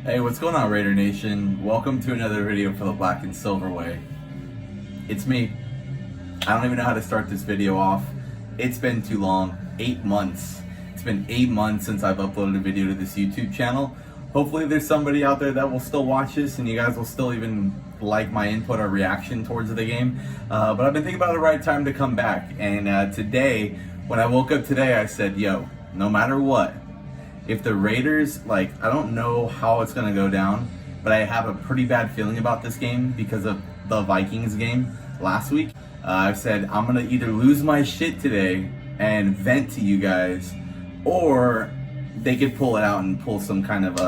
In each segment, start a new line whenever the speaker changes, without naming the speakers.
Hey, what's going on, Raider Nation? Welcome to another video for the Black and Silver Way. It's me. I don't even know how to start this video off. It's been too long. 8 months. It's been 8 months since I've uploaded a video to this YouTube channel. Hopefully there's somebody out there that will still watch this and you guys will still even like my input or reaction towards the game. But I've been thinking about the right time to come back. And today, when I woke up today, I said, yo, no matter what, if the Raiders, I don't know how it's going to go down, but I have a pretty bad feeling about this game because of the Vikings game last week. I've said I'm going to either lose my shit today and vent to you guys, or they could pull it out and pull some kind of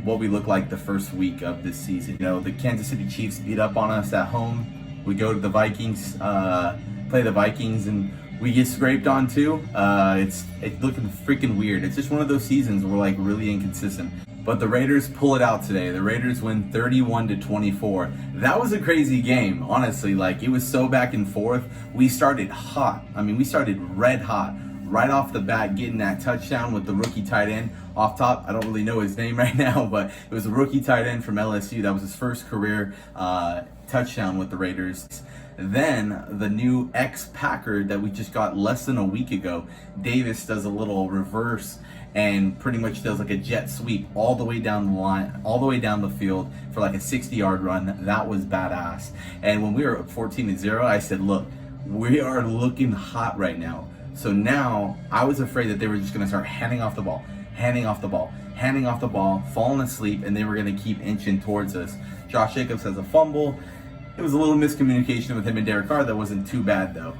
what we look like the first week of this season. You know, the Kansas City Chiefs beat up on us at home. We go to the Vikings, play the Vikings, and we get scraped on too. It's looking freaking weird. It's just one of those seasons where we're really inconsistent. But the Raiders pull it out today. The Raiders win 31-24. That was a crazy game, honestly. It was so back and forth. We started hot. I mean, we started red hot right off the bat, getting that touchdown with the rookie tight end off top. I don't really know his name right now, but it was a rookie tight end from LSU. That was his first career touchdown with the Raiders. Then the new ex-Packer that we just got less than a week ago, Davis, does a little reverse and pretty much does a jet sweep all the way down the line, all the way down the field for a 60-yard run. That was badass. And when we were up 14-0, I said, look, we are looking hot right now. So now I was afraid that they were just going to start handing off the ball, falling asleep, and they were going to keep inching towards us. Josh Jacobs has a fumble. It was a little miscommunication with him and Derek Carr that wasn't too bad, though.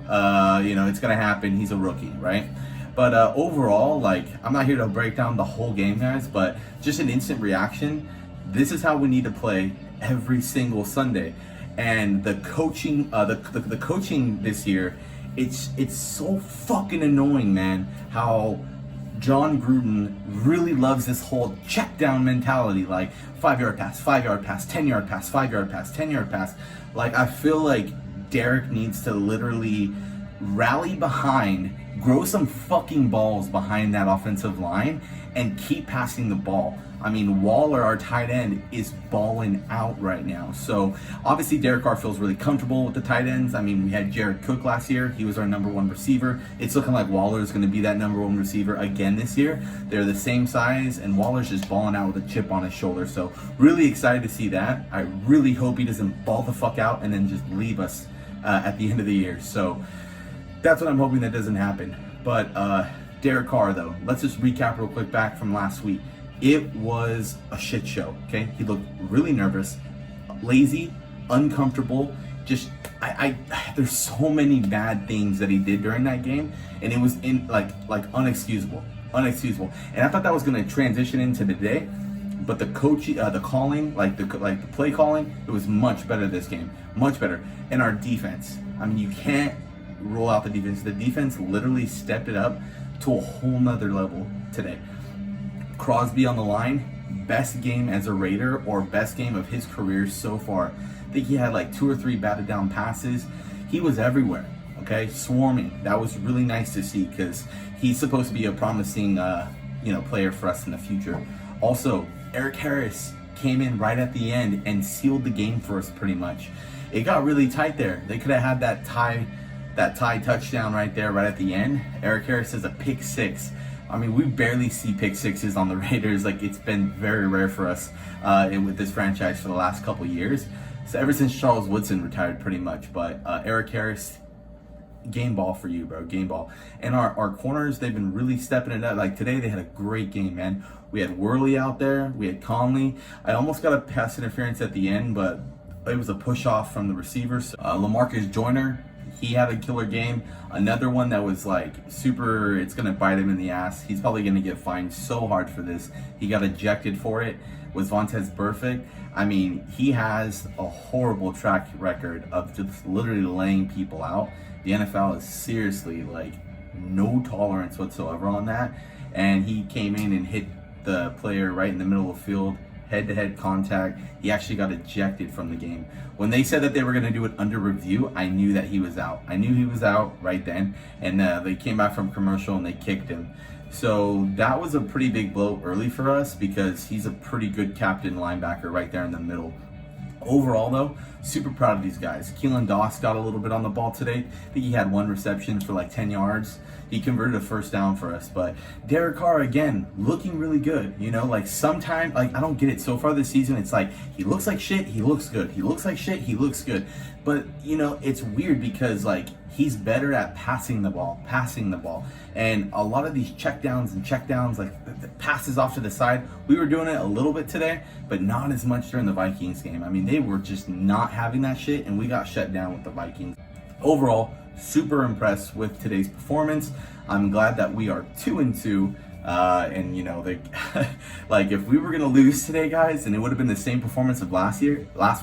It's going to happen. He's a rookie, right? But overall, I'm not here to break down the whole game, guys, but just an instant reaction. This is how we need to play every single Sunday. And the coaching, the coaching this year, it's so fucking annoying, man, how John Gruden really loves this whole check down mentality, 5-yard pass, 5-yard pass, 10-yard pass, 5-yard pass, 10-yard pass. I feel like Derek needs to literally rally behind, grow some fucking balls behind that offensive line and keep passing the ball. I mean, Waller, our tight end, is balling out right now. So obviously Derek Carr feels really comfortable with the tight ends. I mean, we had Jared Cook last year. He was our #1 receiver. It's looking like Waller is going to be that #1 receiver again this year. They're the same size, and Waller's just balling out with a chip on his shoulder. So really excited to see that. I really hope he doesn't ball the fuck out and then just leave us at the end of the year. So that's what I'm hoping that doesn't happen. But Derek Carr, though, let's just recap real quick back from last week. It was a shit show, okay? He looked really nervous, lazy, uncomfortable. Just, there's so many bad things that he did during that game, and it was unexcusable. And I thought that was gonna transition into today, but the coaching, the calling, the play calling, it was much better this game, much better. And our defense, I mean, you can't roll out the defense. The defense literally stepped it up to a whole nother level today. Crosby on the line, best game as a Raider, or best game of his career so far. I think he had 2 or 3 batted down passes. He was everywhere, okay, swarming. That was really nice to see because he's supposed to be a promising player for us in the future. Also, Eric Harris came in right at the end and sealed the game for us pretty much. It got really tight there. They could have had that tie touchdown right there, right at the end. Eric Harris has a pick 6. I mean, we barely see pick 6s on the Raiders. It's been very rare for us with this franchise for the last couple years. So ever since Charles Woodson retired, pretty much. But Eric Harris, game ball for you, bro, game ball. And our corners, they've been really stepping it up. Today, they had a great game, man. We had Worley out there. We had Conley. I almost got a pass interference at the end, but it was a push off from the receivers. LaMarcus Joyner, he had a killer game. Another one that was super, it's going to bite him in the ass. He's probably going to get fined so hard for this. He got ejected for it. Was Vontaze Burfict. I mean, he has a horrible track record of just literally laying people out. The NFL is seriously no tolerance whatsoever on that. And he came in and hit the player right in the middle of the field. Head-to-head contact. He actually got ejected from the game. When they said that they were going to do it under review, I knew that he was out. I knew he was out right then, and they came back from commercial and they kicked him. So that was a pretty big blow early for us because he's a pretty good captain linebacker right there in the middle. Overall, though, super proud of these guys. Keelan Doss got a little bit on the ball today. I think he had 1 reception for like 10 yards. He converted a first down for us. But Derek Carr, again, looking really good. You know, like sometimes, like I don't get it. So far this season, it's like he looks like shit, he looks good. He looks like shit, he looks good. But, you know, it's weird because like he's better at passing the ball. And a lot of these checkdowns, like the passes off to the side, we were doing it a little bit today, but not as much during the Vikings game. I mean, they were just not having that shit, and we got shut down with the Vikings. Overall, super impressed with today's performance. I'm glad that we are 2-2. And you know, like if we were gonna lose today, guys, and it would have been the same performance of last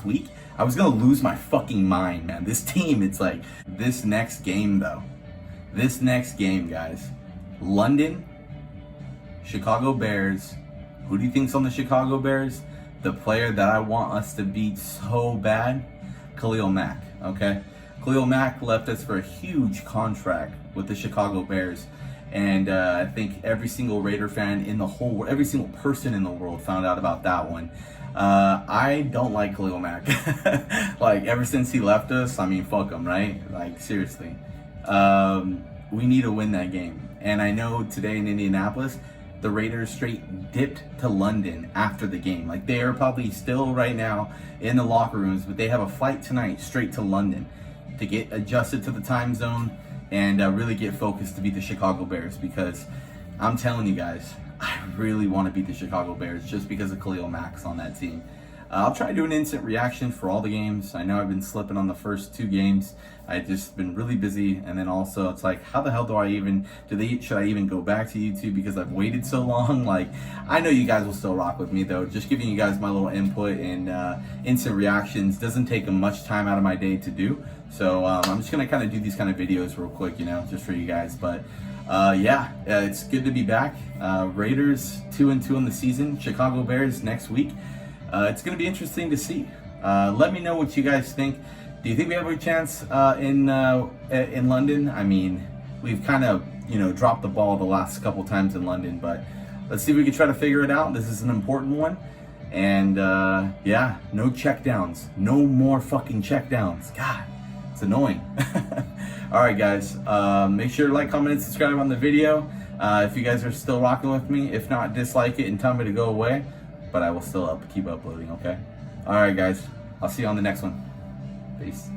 week, I was gonna lose my fucking mind, man. This team, it's like this next game, guys. London, Chicago Bears. Who do you think's on the Chicago Bears? The player that I want us to beat so bad, Khalil Mack. Okay, Khalil Mack left us for a huge contract with the Chicago Bears. And I think every single Raider fan in the whole world, every single person in the world found out about that one. I don't like Khalil Mack. Like, ever since he left us, I mean, fuck him, right? Like, seriously. We need to win that game. And I know today in Indianapolis, the Raiders straight dipped to London after the game. Like, they are probably still right now in the locker rooms, but they have a flight tonight straight to London to get adjusted to the time zone and really get focused to beat the Chicago Bears, because I'm telling you guys, I really want to beat the Chicago Bears just because of Khalil Mack's on that team. I'll try to do an instant reaction for all the games. I know I've been slipping on the first 2 games. I've just been really busy, and then also it's like, how the hell should I even go back to YouTube because I've waited so long? Like, I know you guys will still rock with me though. Just giving you guys my little input and instant reactions doesn't take much time out of my day to do. So I'm just gonna kind of do these kind of videos real quick, you know, just for you guys. But yeah, it's good to be back. Raiders 2-2 in the season. Chicago Bears next week. It's going to be interesting to see. Let me know what you guys think. Do you think we have a chance in London? I mean, we've kind of, you know, dropped the ball the last couple times in London, but let's see if we can try to figure it out. This is an important one. And yeah, no checkdowns. No more fucking checkdowns. God, it's annoying. All right, guys. Make sure to like, comment, and subscribe on the video. If you guys are still rocking with me. If not, dislike it and tell me to go away. But I will still keep uploading, okay? All right, guys. I'll see you on the next one. Peace.